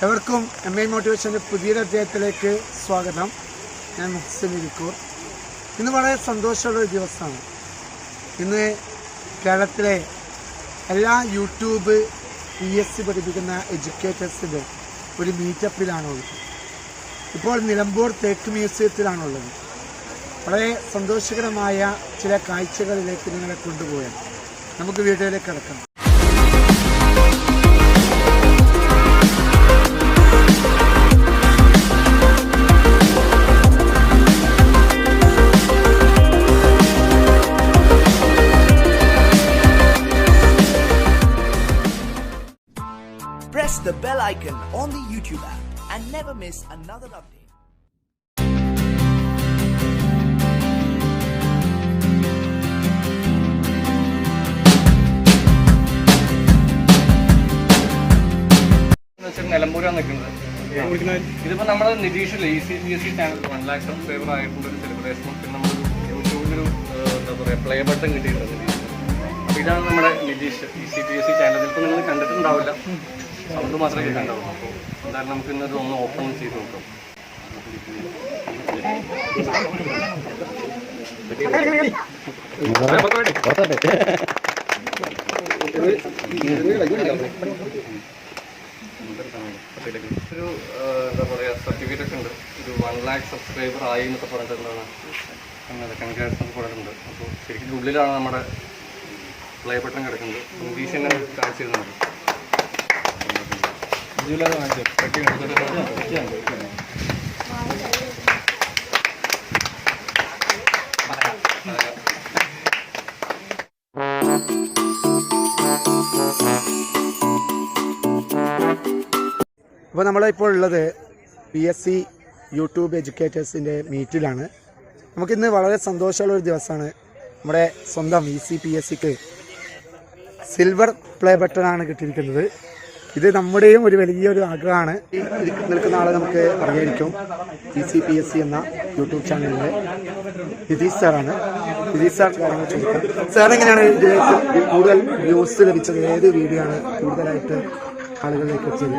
എവർക്കും MI മോട്ടിവേഷൻ്റെ പുതിയൊരു അധ്യായത്തിലേക്ക് സ്വാഗതം. ഞാൻ മുഹ്സിൻ ഇരിക്കൂർ. ഇന്ന് വളരെ സന്തോഷമുള്ളൊരു ദിവസമാണ്. ഇന്ന് കേരളത്തിലെ എല്ലാ യൂട്യൂബ് PSC പഠിപ്പിക്കുന്ന എഡ്യൂക്കേറ്റേഴ്സിൻ്റെ ഒരു മീറ്റപ്പിലാണുള്ളത്. ഇപ്പോൾ നിലമ്പൂർ തേക്ക് മ്യൂസിയത്തിലാണുള്ളത്. വളരെ സന്തോഷകരമായ ചില കാഴ്ചകളിലേക്ക് നിങ്ങളെ കൊണ്ടുപോയാൽ നമുക്ക് വീഡിയോയിലേക്ക് കിടക്കാം. Press the bell icon on the YouTube app and never miss another update. നിലമ്പൂരാണ് നിൽക്കുന്നത്. ഇതിപ്പോൾ നമ്മുടെ നിതീഷിലെ ECPSC ചാനൽ 1 lakh സബ്സ്ക്രൈബർ ആയിട്ടുള്ളൊരു സെലിബ്രേഷനും പിന്നെ നമ്മളൊരു യൂട്യൂബിലൊരു എന്താ പറയുക പ്ലേ ബട്ടൺ കിട്ടിയിട്ടുണ്ട് നിതീഷ്. അപ്പോൾ ഇതാണ് നമ്മുടെ നിതീഷ് ECPSC ചാനൽ. ഇപ്പോൾ നിങ്ങൾ കണ്ടിട്ടുണ്ടാവില്ല, സൗണ്ട് മാത്രമേ കണ്ടാവും. അപ്പോൾ എന്തായാലും നമുക്ക് ഇന്നത് ഒന്ന് ഓപ്പൺ ചെയ്ത് നോക്കാം. ഒരു എന്താ പറയുക സർട്ടിഫിക്കറ്റ് ഒക്കെ ഉണ്ട്. ഒരു 1 lakh സബ്സ്ക്രൈബർ ആയി എന്നൊക്കെ പറഞ്ഞിട്ടുണ്ടാണ്. അങ്ങനെ കൺഗ്രാറ്റ്സ് ഒക്കെ പറഞ്ഞിട്ടുണ്ട്. അപ്പോൾ ശരിക്കും ഉള്ളിലാണ് നമ്മുടെ പ്ലേ ബട്ടൺ കിടക്കുന്നത്. നിതീഷ് തന്നെ കാണിച്ചു തരുന്നുണ്ട്. അപ്പോൾ നമ്മളിപ്പോൾ ഉള്ളത് PSC യൂട്യൂബ് എഡ്യൂക്കേറ്റേഴ്സിൻ്റെ മീറ്റിലാണ്. നമുക്കിന്ന് വളരെ സന്തോഷമുള്ളൊരു ദിവസമാണ്. നമ്മുടെ സ്വന്തം ECPSCക്ക് സിൽവർ പ്ലേ ബട്ടണാണ് കിട്ടിയിരിക്കുന്നത്. ഇത് നമ്മുടെയും ഒരു വലിയൊരു ആഗ്രഹമാണ്. നിൽക്കുന്ന ആളെ നമുക്ക് അറിയായിരിക്കും. ECPSC എന്ന യൂട്യൂബ് ചാനലിലെ നിതീഷ് സാറാണ്. നിതീഷ് സാർ കാര്യങ്ങൾ ചോദിക്കാം. സാർ എങ്ങനെയാണ് ഇതിലേക്ക് കൂടുതൽ വ്യൂസ് ലഭിച്ചത്? ഏത് വീഡിയോ ആണ് കൂടുതലായിട്ട് ആളുകളിലേക്ക് എത്തിയത്?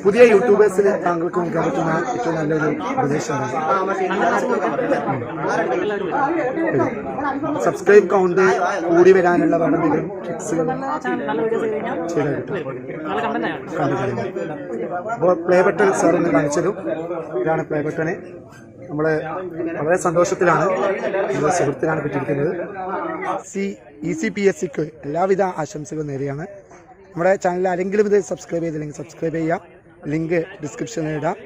പുതിയ യൂട്യൂബേഴ്സിന് താങ്കൾക്ക് നൽകാൻ പറ്റുന്ന ഏറ്റവും നല്ലൊരു ഉപദേശമാണ്. സബ്സ്ക്രൈബ് കൗണ്ട് കൂടി വരാനുള്ള എന്തെങ്കിലും ടിപ്സുകൾ ചെയ്താൽ കിട്ടും. അപ്പോൾ പ്ലേ ബട്ടൺ സാറിന് കാണിച്ചതും ഇതാണ് പ്ലേ ബട്ടണ്. നമ്മൾ വളരെ സന്തോഷത്തിലാണ്, നമ്മുടെ സുഹൃത്തിനാണ് കിട്ടിയിരിക്കുന്നത്. ECPSCക്ക് എല്ലാവിധ ആശംസകളും നേരെയാണ്. നമ്മുടെ ചാനൽ ആരെങ്കിലും ഇത് സബ്സ്ക്രൈബ് ചെയ്തില്ലെങ്കിൽ സബ്സ്ക്രൈബ് ചെയ്യാം. ലിങ്ക് ഡിസ്ക്രിപ്ഷനിൽ ഇടാം.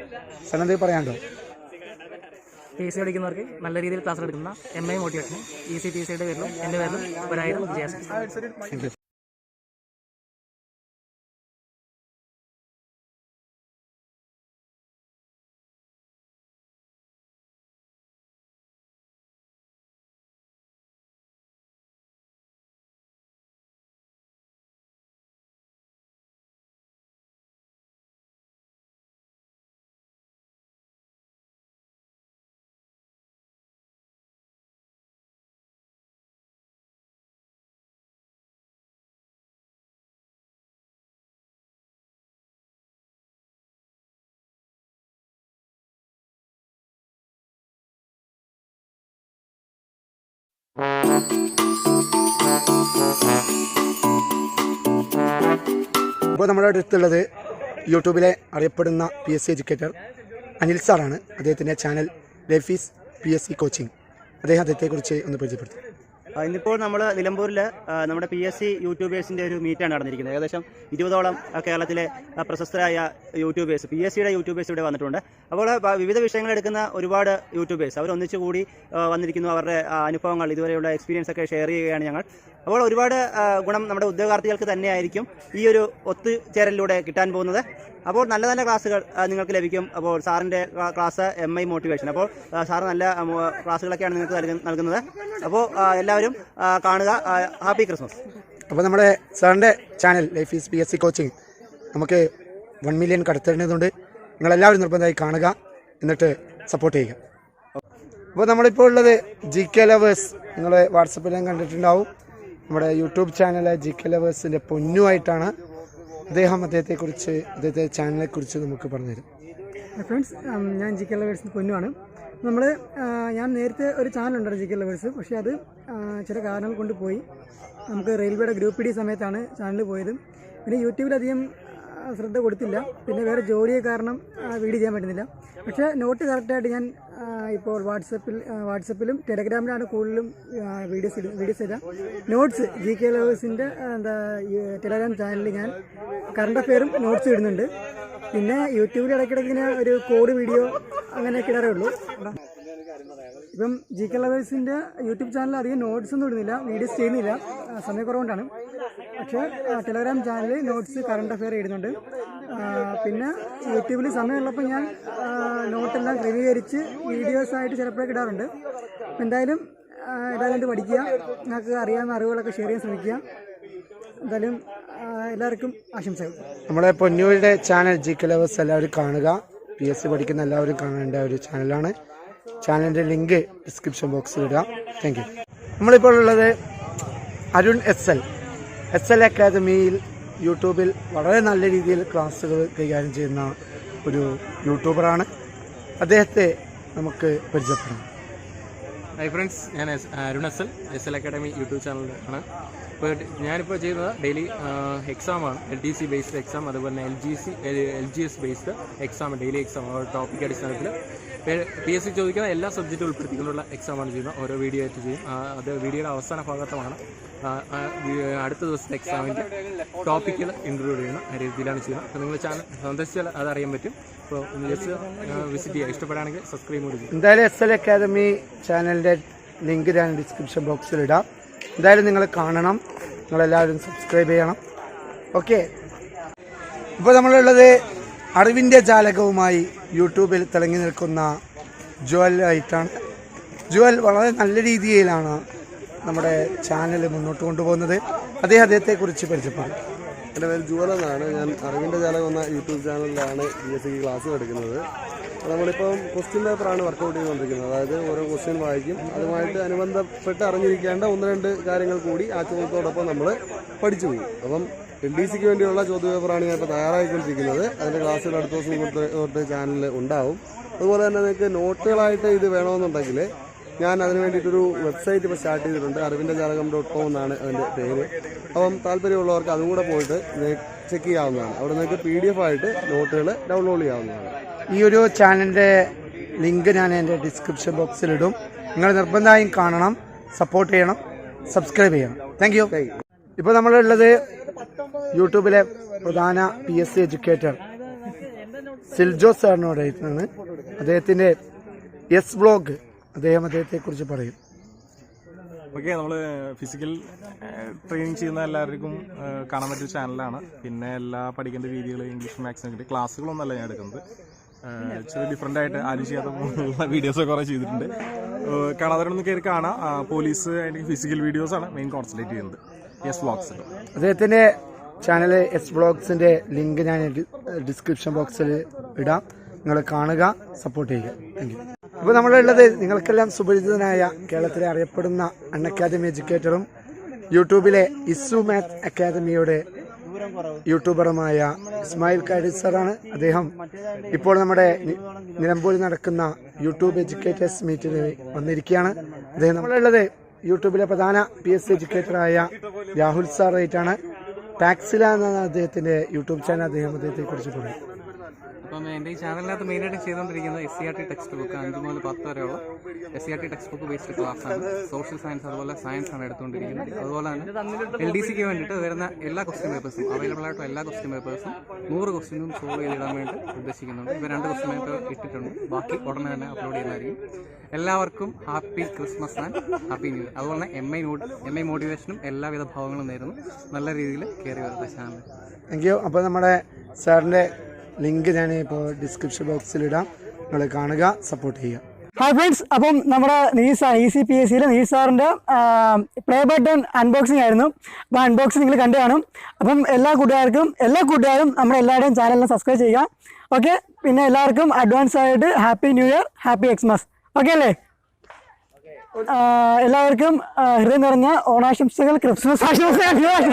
സ്ഥലം പറയാണ്ടോ? PSC പഠിക്കുന്നവർക്ക് നല്ല രീതിയിൽ ക്ലാസ് എടുക്കുന്ന MI മോട്ടിവേഷൻ ECPSCയുടെ പേരിലും എൻ്റെ പേരിലും 1000 വിജയാശംസകൾ. ഇപ്പോൾ നമ്മുടെ അടുത്തുള്ളത് യൂട്യൂബിലെ അറിയപ്പെടുന്ന PSC എഡ്യൂക്കേറ്റർ അനിൽ സാറാണ്. അദ്ദേഹത്തിൻ്റെ channel life is PSC coaching. അദ്ദേഹത്തെക്കുറിച്ച് ഒന്ന് പരിചയപ്പെടുത്തും. ഇന്നിപ്പോൾ നമ്മൾ നിലമ്പൂരിൽ നമ്മുടെ PSC യൂട്യൂബേഴ്സിൻ്റെ ഒരു മീറ്റാണ് നടന്നിരിക്കുന്നത്. ഏകദേശം 20ഓളം കേരളത്തിലെ പ്രശസ്തരായ യൂട്യൂബേഴ്സ് PSCയുടെ യൂട്യൂബേഴ്സ് ഇവിടെ വന്നിട്ടുണ്ട്. അപ്പോൾ വിവിധ വിഷയങ്ങൾ എടുക്കുന്ന ഒരുപാട് യൂട്യൂബേഴ്സ് അവർ ഒന്നിച്ചു കൂടി വന്നിരിക്കുന്നു. അവരുടെ അനുഭവങ്ങൾ, ഇതുവരെയുള്ള എക്സ്പീരിയൻസ് ഒക്കെ ഷെയർ ചെയ്യുകയാണ് ഞങ്ങൾ. അപ്പോൾ ഒരുപാട് ഗുണം നമ്മുടെ ഉദ്യോഗാർത്ഥികൾക്ക് തന്നെയായിരിക്കും ഈ ഒരു ഒത്തുചേരലിലൂടെ കിട്ടാൻ പോകുന്നത്. അപ്പോൾ നല്ല നല്ല ക്ലാസ്സുകൾ നിങ്ങൾക്ക് ലഭിക്കും. അപ്പോൾ സാറിൻ്റെ ക്ലാസ് MI മോട്ടിവേഷൻ. അപ്പോൾ സാറ് നല്ല ക്ലാസ്സുകളൊക്കെയാണ് നിങ്ങൾക്ക് നൽകുന്നത്. അപ്പോൾ എല്ലാവരും കാണുക. Happy Christmas. അപ്പോൾ നമ്മുടെ സാറിൻ്റെ channel life is PSC coaching നമുക്ക് 1 million കടത്തേണ്ടതുകൊണ്ട് നിങ്ങളെല്ലാവരും നിർബന്ധമായി കാണുക, എന്നിട്ട് സപ്പോർട്ട് ചെയ്യുക. അപ്പോൾ നമ്മളിപ്പോൾ ഉള്ളത് GK ലവേഴ്സ് നിങ്ങൾ വാട്സപ്പിലും കണ്ടിട്ടുണ്ടാവും. നമ്മുടെ യൂട്യൂബ് ചാനൽ GK ലവേഴ്സിൻ്റെ പൊന്നുമായിട്ടാണ് അദ്ദേഹത്തെ ചാനലിനെക്കുറിച്ച് നമുക്ക് പറഞ്ഞുതരും. ഫ്രണ്ട്സ്, ഞാൻ GK ലവേഴ്സിൻ്റെ പൊന്നുമാണ്. ഞാൻ നേരത്തെ ഒരു ചാനലുണ്ടായിരുന്നു GK ലവേഴ്സ്. പക്ഷേ അത് ചില കാരണങ്ങൾ കൊണ്ട് പോയി. നമുക്ക് റെയിൽവേയുടെ ഗ്രൂപ്പ് ഡി സമയത്താണ് ചാനൽ പോയത്. പിന്നെ യൂട്യൂബിലധികം ശ്രദ്ധ കൊടുത്തില്ല. പിന്നെ വേറെ ജോലിയെ കാരണം വീഡിയോ ചെയ്യാൻ പറ്റുന്നില്ല. പക്ഷേ നോട്ട് കറക്റ്റായിട്ട് ഞാൻ ഇപ്പോൾ വാട്സപ്പിലും ടെലഗ്രാമിലാണ് കൂടുതലും വീഡിയോസ് ഇടാം. നോട്ട്സ് GK ലവേഴ്സിൻ്റെ ടെലഗ്രാം ചാനലിൽ ഞാൻ കറണ്ട് അഫെയറും നോട്ട്സ് ഇടുന്നുണ്ട്. പിന്നെ യൂട്യൂബിൽ ഇടയ്ക്കിടയ്ക്ക് ഇങ്ങനെ ഒരു കോഡ് വീഡിയോ അങ്ങനെയൊക്കെ ഇടാറേ ഉള്ളൂ. ഇപ്പം GK ലവേഴ്സിൻ്റെ യൂട്യൂബ് ചാനൽ അധികം നോട്ട്സ് ഒന്നും ഇടുന്നില്ല, വീഡിയോസ് ചെയ്യുന്നില്ല, സമയക്കുറവുകൊണ്ടാണ്. പക്ഷേ ടെലഗ്രാം ചാനലിൽ നോട്ട്സ് കറണ്ട് അഫെയർ ഇടുന്നുണ്ട്. പിന്നെ യൂട്യൂബിൽ സമയമുള്ളപ്പോൾ ഞാൻ നോട്ടെല്ലാം ക്രമീകരിച്ച് വീഡിയോസായിട്ട് ചിലപ്പോഴൊക്കെ ഇടാറുണ്ട്. എന്തായാലും ഇത് പഠിക്കുക, നിങ്ങൾക്ക് അറിയാവുന്ന അറിവുകളൊക്കെ ഷെയർ ചെയ്യാൻ ശ്രമിക്കുക. എന്തായാലും എല്ലാവർക്കും ആശംസകൾ. നമ്മുടെ പൊന്നൂരിൻ്റെ ചാനൽ GK ലവേഴ്സ് എല്ലാവരും കാണുക. PSC പഠിക്കുന്ന എല്ലാവരും കാണേണ്ട ഒരു ചാനലാണ്. ചാനലിൻ്റെ ലിങ്ക് ഡിസ്ക്രിപ്ഷൻ ബോക്സിൽ ഇടാം. Thank you. നമ്മളിപ്പോൾ ഉള്ളത് അരുൺ SL അക്കാദമിയിൽ യൂട്യൂബിൽ വളരെ നല്ല രീതിയിൽ ക്ലാസ്സുകൾ കൈകാര്യം ചെയ്യുന്ന ഒരു യൂട്യൂബറാണ്. അദ്ദേഹത്തെ നമുക്ക് പരിചയപ്പെടാം. ഹായ് ഫ്രണ്ട്സ്, ഞാൻ അരുൺ SL അക്കാഡമി യൂട്യൂബ് ചാനലാണ്. ഇപ്പോൾ ഞാനിപ്പോൾ ചെയ്യുന്നത് ഡെയിലി എക്സാമാണ്. LTC ബേസ്ഡ് എക്സാം, അതുപോലെ തന്നെ LGS based exam, daily exam topic അടിസ്ഥാനത്തിൽ PSC ചോദിക്കുന്ന എല്ലാ സബ്ജക്റ്റും ഉൾപ്പെടുത്തിക്കൊണ്ടുള്ള എക്സാമാണ് ചെയ്യുന്നത്. ഓരോ വീഡിയോ ആയിട്ട് ചെയ്യും. അത് വീഡിയോയുടെ അവസാന ഭാഗത്താണ് അടുത്ത ദിവസത്തെ എക്സാമിൻ്റെ ടോപ്പിക്കുകൾ ഇൻക്ലൂഡ് ചെയ്യുന്ന രീതിയിലാണ് ചെയ്യുന്നത്. അപ്പോൾ നിങ്ങൾ ചാനൽ സന്ദർശിച്ചാൽ അതറിയാൻ പറ്റും. അപ്പോൾ ജസ്റ്റ് വിസിറ്റ് ചെയ്യുക, ഇഷ്ടപ്പെടുകയാണെങ്കിൽ സബ്സ്ക്രൈബ് കൂടി ചെയ്യും. എന്തായാലും SL അക്കാദമി ചാനലിൻ്റെ ലിങ്ക് ഞാൻ ഡിസ്ക്രിപ്ഷൻ ബോക്സിൽ ഇടാം. എന്തായാലും നിങ്ങൾ കാണണം, നിങ്ങളെല്ലാവരും സബ്സ്ക്രൈബ് ചെയ്യണം. ഓക്കെ, ഇപ്പോൾ നമ്മളുള്ളത് അറിവിൻ്റെ ജാലകവുമായി യൂട്യൂബിൽ തിളങ്ങി നിൽക്കുന്ന ജുവൽ ആയിട്ടാണ്. ജുവൽ വളരെ നല്ല രീതിയിലാണ് നമ്മുടെ ചാനൽ മുന്നോട്ട് കൊണ്ടുപോകുന്നത്. അദ്ദേഹത്തെക്കുറിച്ച് പരിചയപ്പെടും. എൻ്റെ പേര് ജുവൽ എന്നാണ്. ഞാൻ അറിവിൻ്റെ ജാലകം എന്ന യൂട്യൂബ് ചാനലിലാണ് PSC ക്ലാസ് എടുക്കുന്നത്. നമ്മളിപ്പം ക്വസ്റ്റ്യൻ പേപ്പറാണ് വർക്കൗട്ട് ചെയ്തുകൊണ്ടിരിക്കുന്നത്. അതായത് ഓരോ ക്വസ്റ്റ്യൻ വായിക്കും, അതുമായിട്ട് അനുബന്ധപ്പെട്ട് അറിഞ്ഞിരിക്കേണ്ട 1-2 കാര്യങ്ങൾ കൂടി ആ ചോദ്യത്തോടൊപ്പം നമ്മൾ പഠിച്ചു പോകും. അപ്പം LDCക്ക് വേണ്ടിയുള്ള ചോദ്യപേപ്പറാണ് ഞാൻ ഇപ്പോൾ തയ്യാറായിക്കൊണ്ടിരിക്കുന്നത്. അതിൻ്റെ ക്ലാസ്സുകൾ അടുത്ത ദിവസം തൊട്ട് ചാനലിൽ ഉണ്ടാവും. അതുപോലെ തന്നെ നിങ്ങൾക്ക് നോട്ടുകളായിട്ട് ഇത് വേണമെന്നുണ്ടെങ്കിൽ ഞാൻ അതിന് വേണ്ടിയിട്ടൊരു വെബ്സൈറ്റ് ഇപ്പോൾ സ്റ്റാർട്ട് ചെയ്തിട്ടുണ്ട്. അറിവിൻ്റെ ജാലകം.com എന്നാണ് അതിൻ്റെ പേര്. അപ്പം താല്പര്യമുള്ളവർക്ക് അതും കൂടെ പോയിട്ട് ചെക്ക് ചെയ്യാവുന്നതാണ്. അവിടെ നിങ്ങൾക്ക് PDF ആയിട്ട് നോട്ടുകൾ ഡൗൺലോഡ് ചെയ്യാവുന്നതാണ്. ഈ ഒരു ചാനലിൻ്റെ ലിങ്ക് ഞാൻ എൻ്റെ ഡിസ്ക്രിപ്ഷൻ ബോക്സിലിടും. നിങ്ങൾ നിർബന്ധമായും കാണണം, സപ്പോർട്ട് ചെയ്യണം, സബ്സ്ക്രൈബ് ചെയ്യണം. Thank you. ഇപ്പോൾ നമ്മളുള്ളത് യൂട്യൂബിലെ പ്രധാന PSC എഡ്യൂക്കേറ്റർ സിൽജോ സാറിനോടായിട്ടാണ്. അദ്ദേഹത്തിൻ്റെ വ്ലോഗ് അദ്ദേഹത്തെക്കുറിച്ച് പറയും. ഓക്കെ, നമ്മൾ ഫിസിക്കൽ ട്രെയിനിങ് ചെയ്യുന്ന എല്ലാവർക്കും കാണാൻ പറ്റിയ ചാനലാണ്. പിന്നെ എല്ലാ പഠിക്കേണ്ട രീതികൾ ഇംഗ്ലീഷ് മാത്സിനൊക്കെ ക്ലാസ്സുകളൊന്നുമല്ല ഞാൻ എടുക്കുന്നത്. ഇച്ചിരി ഡിഫറെൻ്റ് ആയിട്ട് ആരും ചെയ്യാത്ത വീഡിയോസൊക്കെ കുറേ ചെയ്തിട്ടുണ്ട്. കാണാത്തവരൊന്നും കയറി കാണാം. പോലീസ് അല്ലെങ്കിൽ ഫിസിക്കൽ വീഡിയോസാണ് മെയിൻ കോൺസെൻട്രേറ്റ് ചെയ്യുന്നത്. വ്ലോഗ്സ് അദ്ദേഹത്തിൻ്റെ ചാനൽ വ്ലോഗ്സിൻ്റെ ലിങ്ക് ഞാൻ ഡിസ്ക്രിപ്ഷൻ ബോക്സിൽ ഇടാം. നിങ്ങൾ കാണുക, സപ്പോർട്ട് ചെയ്യുക. Thank you. ഇപ്പോൾ നമ്മളുള്ളത് നിങ്ങൾക്കെല്ലാം സുപരിചിതനായ കേരളത്തിലെ അറിയപ്പെടുന്ന അക്കാദമി എഡ്യൂക്കേറ്ററും യൂട്യൂബിലെ ഇസു മാത്സ് അക്കാദമിയുടെ യൂട്യൂബറുമായ ഇസ്മായിൽ കാരി സാറാണ്. അദ്ദേഹം ഇപ്പോൾ നമ്മുടെ നിലമ്പൂരിൽ നടക്കുന്ന യൂട്യൂബ് എഡ്യൂക്കേറ്റേഴ്സ് മീറ്റിന് വന്നിരിക്കുകയാണ്. അദ്ദേഹം നമ്മളുള്ളത് യൂട്യൂബിലെ പ്രധാന PSC എഡ്യൂക്കേറ്ററായ രാഹുൽ സാറായിട്ടാണ്. ടാക്സില എന്നാണ് അദ്ദേഹത്തിൻ്റെ യൂട്യൂബ് ചാനൽ. അദ്ദേഹത്തെക്കുറിച്ച് പറയും. അപ്പം എൻ്റെ ഈ ചാനലിനകത്ത് മെയിനായിട്ട് ചെയ്തുകൊണ്ടിരിക്കുന്നത് SCERT ടെക്സ്റ്റ് ബുക്ക് 5 മുതൽ 10 വരെയുള്ള SCERT ടെക്സ്റ്റ് ബുക്ക് ബേസ്ഡ് ക്ലാസ്സാണ്. സോഷ്യൽ സയൻസ് അതുപോലെ സയൻസാണ് എടുത്തുകൊണ്ടിരിക്കുന്നത്. അതുപോലെ തന്നെ LDCക്ക് വേണ്ടിയിട്ട് വരുന്ന എല്ലാ ക്വസ്റ്റ്യൻ പേപ്പേഴ്സും അവൈലബിൾ ആയിട്ടുള്ള എല്ലാ ക്വസ്റ്റ്യൻ പേപ്പേഴ്സും 100 ക്വസ്റ്റ്യനും സോൾവ് ചെയ്തിടാൻ വേണ്ടി ഉദ്ദേശിക്കുന്നുണ്ട്. ഇപ്പോൾ 2 ക്വസ്റ്റ്യൻ പേപ്പർ ഇട്ടിട്ടുണ്ട്, ബാക്കി ഉടനെ തന്നെ അപ്ലോഡ് ചെയ്യുന്നതായിരിക്കും. എല്ലാവർക്കും happy Christmas and happy new year. അതുപോലെ തന്നെ MI മോട്ടിവേഷനും എല്ലാവിധ ഭാവങ്ങളും നേരുന്നു. നല്ല രീതിയിൽ കയറി വരുന്ന ചാനൽ. Thank you. അപ്പോൾ നമ്മുടെ സാറിൻ്റെ ലിങ്ക് ഞാൻ ഇപ്പോൾ ഡിസ്ക്രിപ്ഷൻ ബോക്സിലിടാം. നിങ്ങൾ കാണുക, സപ്പോർട്ട് ചെയ്യുക. ഹായ് ഫ്രണ്ട്സ്, അപ്പം നമ്മുടെ ECPSCയിലെ നീസാറിൻ്റെ പ്ലേ ബട്ടൺ അൺബോക്സിംഗ് ആയിരുന്നു. അപ്പോൾ അൺബോക്സിംഗ് നിങ്ങൾ കണ്ടു കാണും. അപ്പം എല്ലാ കൂട്ടുകാരും നമ്മുടെ എല്ലാവരുടെയും ചാനലിനെ സബ്സ്ക്രൈബ് ചെയ്യുക. ഓക്കെ, പിന്നെ എല്ലാവർക്കും അഡ്വാൻസ് ആയിട്ട് happy new year, happy Xmas. Okay അല്ലേ? എല്ലാവർക്കും ഹൃദയം നിറഞ്ഞ ഓണാശംസകൾ, ക്രിസ്മസ് ആശംസകൾ.